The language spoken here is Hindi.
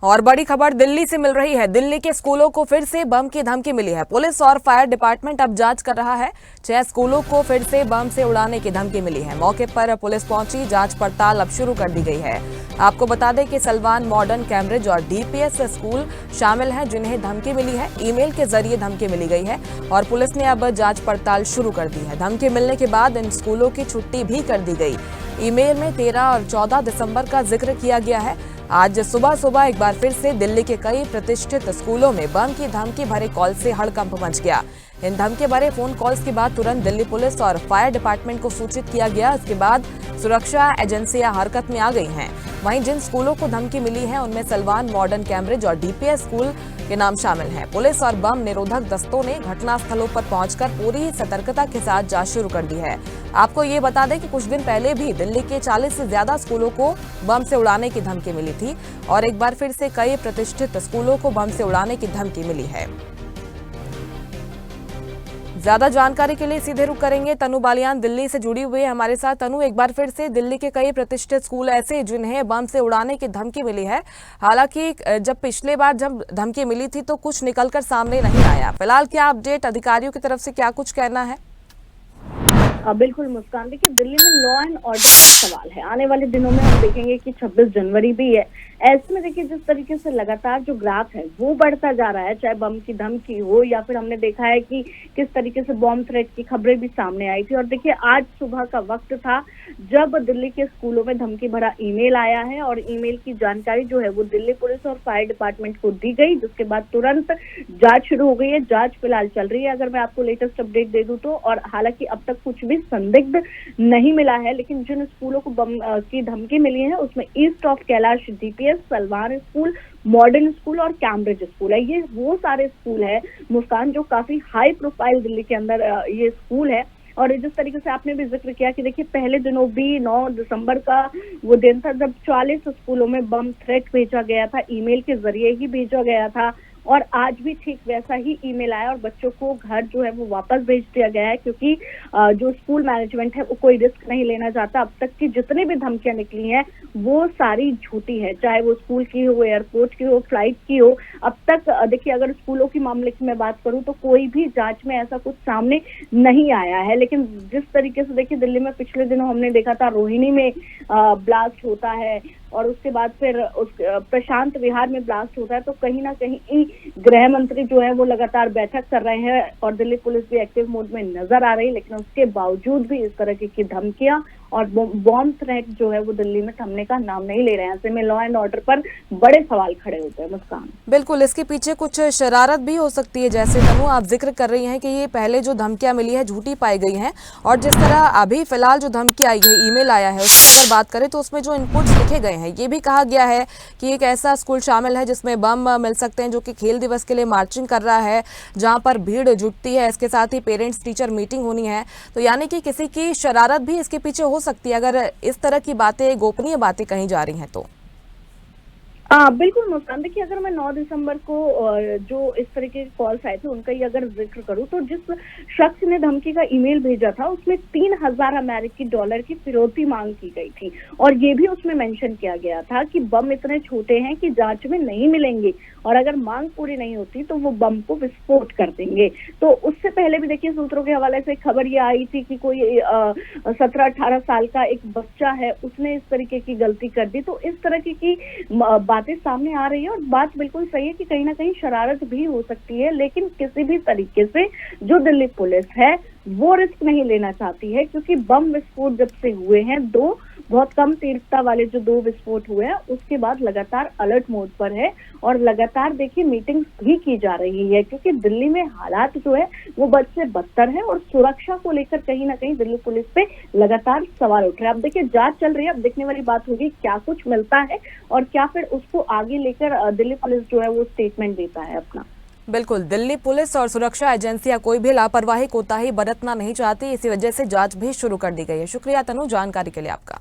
और बड़ी खबर दिल्ली से मिल रही है। दिल्ली के स्कूलों को फिर से बम की धमकी मिली है। पुलिस और फायर डिपार्टमेंट अब जांच कर रहा है। 6 स्कूलों को फिर से बम से उड़ाने की धमकी मिली है। मौके पर पुलिस पहुंची, जांच पड़ताल अब शुरू कर दी गई है। आपको बता दें कि सलवान मॉडर्न, कैम्ब्रिज और डीपीएस स्कूल शामिल हैं जिन्हें धमकी मिली है। ईमेल के जरिए धमकी मिली गई है और पुलिस ने अब जांच पड़ताल शुरू कर दी है। धमकी मिलने के बाद इन स्कूलों की छुट्टी भी कर दी गई। ईमेल में 13 और 14 दिसंबर का जिक्र किया गया है। आज सुबह एक बार फिर से दिल्ली के कई प्रतिष्ठित स्कूलों में बम की धमकी भरे कॉल से हड़कंप मच गया। इन धमकी भरे फोन कॉल्स के बाद तुरंत दिल्ली पुलिस और फायर डिपार्टमेंट को सूचित किया गया। इसके बाद सुरक्षा एजेंसियां हरकत में आ गई हैं। वहीं जिन स्कूलों को धमकी मिली है उनमें सलवान मॉडर्न, कैम्ब्रिज और डीपीएस स्कूल के नाम शामिल हैं। पुलिस और बम निरोधक दस्तों ने घटनास्थलों पर पहुंचकर पूरी सतर्कता के साथ जांच शुरू कर दी है। आपको ये बता दें कि कुछ दिन पहले भी दिल्ली के 40 से ज्यादा स्कूलों को बम से उड़ाने की धमकी मिली थी और एक बार फिर से कई प्रतिष्ठित स्कूलों को बम से उड़ाने की धमकी मिली है। ज्यादा जानकारी के लिए सीधे रुख करेंगे। तनु बालियान दिल्ली से जुड़ी हुई है हमारे साथ। तनु, एक बार फिर से दिल्ली के कई प्रतिष्ठित स्कूल ऐसे जिन्हें बम से उड़ाने की धमकी मिली है। हालांकि जब पिछले बार जब धमकी मिली थी तो कुछ निकलकर सामने नहीं आया। फिलहाल क्या अपडेट, अधिकारियों की तरफ से क्या कुछ कहना है? बिल्कुल मुस्कान, देखिए दिल्ली में लॉ एंड ऑर्डर का सवाल है। आने वाले दिनों में हम देखेंगे कि 26 जनवरी भी है। ऐसे में देखिए जिस तरीके से लगातार जो ग्राफ है वो बढ़ता जा रहा है, चाहे बम की धमकी हो या फिर हमने देखा है कि किस तरीके से बॉम्ब थ्रेट की खबरें भी सामने आई थी। और देखिए आज सुबह का वक्त था जब दिल्ली के स्कूलों में धमकी भरा ईमेल आया है और ईमेल की जानकारी जो है वो दिल्ली पुलिस और फायर डिपार्टमेंट को दी गई, जिसके बाद तुरंत जांच शुरू हो गई है। जांच फिलहाल चल रही है, अगर मैं आपको लेटेस्ट अपडेट दे दूं तो। और हालांकि अब तक कुछ भी संदिग्ध नहीं मिला है, लेकिन जिन स्कूलों को बम की धमकी मिली है उसमें east of Kailash DPS, Salwan school, modern school और कैम्ब्रिज स्कूल है। ये वो सारे स्कूल है मुस्कान जो काफी हाई प्रोफाइल दिल्ली के अंदर ये स्कूल है। और जिस तरीके से आपने भी जिक्र किया कि देखिए पहले दिनों भी 9 दिसंबर का वो दिन था जब 40 स्कूलों में बम थ्रेट भेजा गया था, ईमेल के जरिए ही भेजा गया था। और आज भी ठीक वैसा ही ईमेल आया और बच्चों को घर जो है वो वापस भेज दिया गया है, क्योंकि जो स्कूल मैनेजमेंट है वो कोई रिस्क नहीं लेना चाहता। अब तक की जितनी भी धमकियां निकली हैं वो सारी झूठी है, चाहे वो स्कूल की हो, एयरपोर्ट की हो, फ्लाइट की हो। अब तक देखिए अगर स्कूलों की मामले की मैं बात करूं तो कोई भी जांच में ऐसा कुछ सामने नहीं आया है। लेकिन जिस तरीके से देखिए दिल्ली में पिछले दिनों हमने देखा था रोहिणी में ब्लास्ट होता है और उसके बाद फिर प्रशांत विहार में ब्लास्ट होता है, तो कहीं ना कहीं गृह मंत्री जो है वो लगातार बैठक कर रहे हैं और दिल्ली पुलिस भी एक्टिव मोड में नजर आ रही है। लेकिन उसके बावजूद भी इस तरह की धमकियां और बॉम्ब थ्रेट जो है वो दिल्ली में थमने का नाम नहीं ले रहे हैं। ऐसे में लॉ एंड ऑर्डर पर बड़े सवाल खड़े होते हैं मुस्कान। बिल्कुल, इसके पीछे कुछ शरारत भी हो सकती है, जैसे तनु आप जिक्र कर रही हैं कि ये पहले जो धमकियां मिली है झूठी पाई गई हैं और जिस तरह अभी फिलहाल जो धमकी आई है, ईमेल आया है, उसकी अगर बात करें तो उसमें जो इनपुट्स लिखे गए हैं ये भी कहा गया है कि एक ऐसा स्कूल शामिल है जिसमें बम मिल सकते हैं, जो कि खेल दिवस के लिए मार्चिंग कर रहा है, जहां पर भीड़ जुटती है। इसके साथ ही पेरेंट्स टीचर मीटिंग होनी है, तो यानी कि किसी की शरारत भी इसके पीछे हो सकती है अगर इस तरह की बातें, गोपनीय बातें कही जा रही हैं तो। बिल्कुल मुस्कान, देखिए अगर मैं 9 दिसंबर को जो इस तरीके के कॉल्स आए थे उनका ही अगर जिक्र करूं तो जिस शख्स ने धमकी का ईमेल भेजा था उसमें 3000 अमेरिकी डॉलर की फिरौती मांग की गई थी और ये भी उसमें मेंशन किया गया था कि बम इतने छोटे हैं कि जांच में नहीं मिलेंगे और अगर मांग पूरी नहीं होती तो वो बम को विस्फोट कर देंगे। तो उससे पहले भी देखिए सूत्रों के हवाले से खबर ये आई थी कि कोई 17-18 साल का एक बच्चा है, उसने इस तरीके की गलती कर दी। तो इस तरह की बातें सामने आ रही है और बात बिल्कुल सही है कि कहीं ना कहीं शरारत भी हो सकती है, लेकिन किसी भी तरीके से जो दिल्ली पुलिस है वो रिस्क नहीं लेना चाहती है, क्योंकि बम विस्फोट जब से हुए हैं, 2 बहुत कम तीव्रता वाले जो 2 विस्फोट हुए हैं, उसके बाद लगातार अलर्ट मोड पर है और लगातार देखिए मीटिंग्स भी की जा रही है, क्योंकि दिल्ली में हालात जो है वो बद से बदतर है और सुरक्षा को लेकर कहीं ना कहीं दिल्ली पुलिस पे लगातार सवाल उठ रहे हैं। अब देखिए जांच चल रही है, अब देखने वाली बात होगी क्या कुछ मिलता है और क्या फिर उसको आगे लेकर दिल्ली पुलिस जो है वो स्टेटमेंट देता है अपना। बिल्कुल, दिल्ली पुलिस और सुरक्षा एजेंसियां कोई भी लापरवाही, कोताही बरतना नहीं चाहती, इसी वजह से जांच भी शुरू कर दी गई है। शुक्रिया तनु जानकारी के लिए आपका।